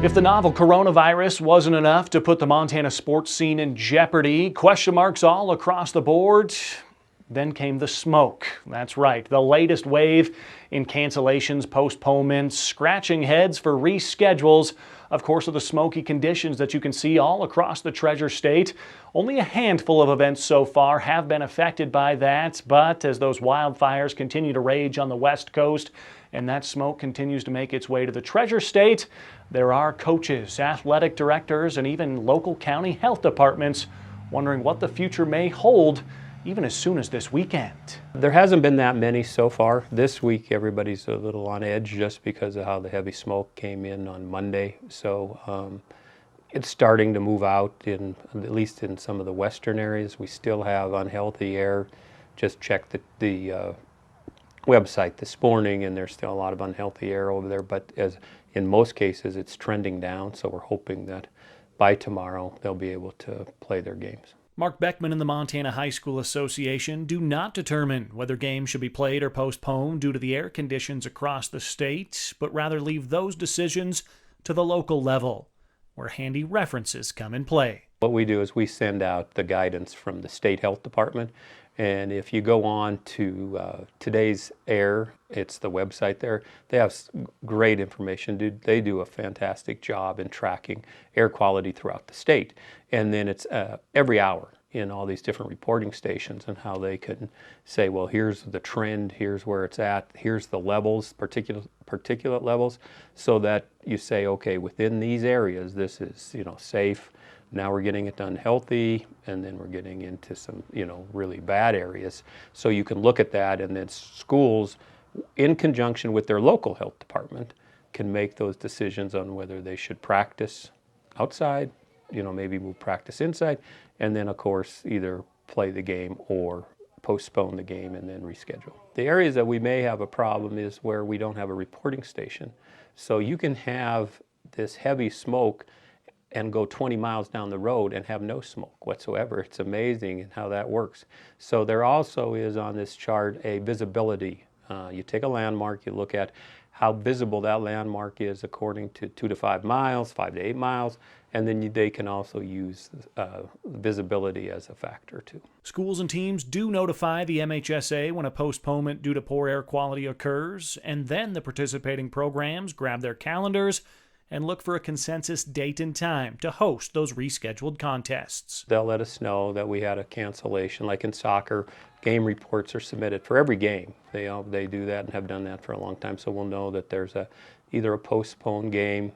If the novel coronavirus wasn't enough to put the Montana sports scene in jeopardy, question marks all across the board, then came the smoke. That's right, the latest wave in cancellations, postponements, scratching heads for reschedules. Of course, of the smoky conditions that you can see all across the Treasure State. Only a handful of events so far have been affected by that, but as those wildfires continue to rage on the West Coast and that smoke continues to make its way to the Treasure State, there are coaches, athletic directors, and even local county health departments wondering what the future may hold even as soon as this weekend. There hasn't been that many so far. This week everybody's a little on edge just because of how the heavy smoke came in on Monday. So it's starting to move out, at least in some of the western areas. We still have unhealthy air. Just checked the website this morning and there's still a lot of unhealthy air over there, but as in most cases it's trending down, so we're hoping that by tomorrow they'll be able to play their games. Mark Beckman and the Montana High School Association do not determine whether games should be played or postponed due to the air conditions across the state, but rather leave those decisions to the local level, where handy references come in play. What we do is we send out the guidance from the state health department, and if you go on to today's air, it's the website there, they have great information. They do a fantastic job in tracking air quality throughout the state. And then it's every hour in all these different reporting stations and how they can say, well, here's the trend, here's where it's at, here's the levels, particulate levels, so that you say, okay, within these areas, this is, safe. Now we're getting it done healthy, and then we're getting into some, really bad areas. So you can look at that, and then schools, in conjunction with their local health department, can make those decisions on whether they should practice outside, maybe we'll practice inside, and then of course either play the game or postpone the game and then reschedule. The areas that we may have a problem is where we don't have a reporting station. So you can have this heavy smoke and go 20 miles down the road and have no smoke whatsoever. It's amazing how that works. So there also is on this chart a visibility. You take a landmark, you look at how visible that landmark is according to 2 to 5 miles, 5 to 8 miles, and then they can also use visibility as a factor too. Schools and teams do notify the MHSA when a postponement due to poor air quality occurs, and then the participating programs grab their calendars and look for a consensus date and time to host those rescheduled contests. They'll let us know that we had a cancellation. Like in soccer, game reports are submitted for every game. They do that and have done that for a long time, so we'll know that there's either a postponed game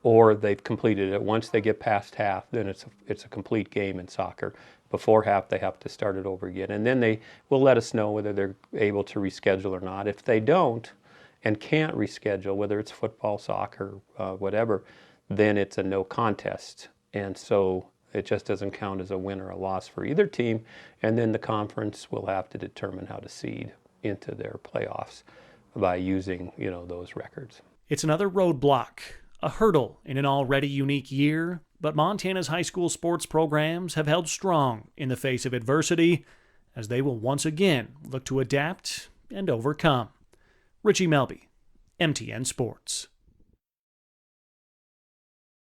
or they've completed it. Once they get past half, then it's a complete game in soccer. Before half, they have to start it over again. And then they will let us know whether they're able to reschedule or not. If they don't, and can't reschedule, whether it's football, soccer, whatever, then it's a no contest. And so it just doesn't count as a win or a loss for either team. And then the conference will have to determine how to seed into their playoffs by using, those records. It's another roadblock, a hurdle in an already unique year, but Montana's high school sports programs have held strong in the face of adversity as they will once again look to adapt and overcome. Richie Melby, MTN Sports.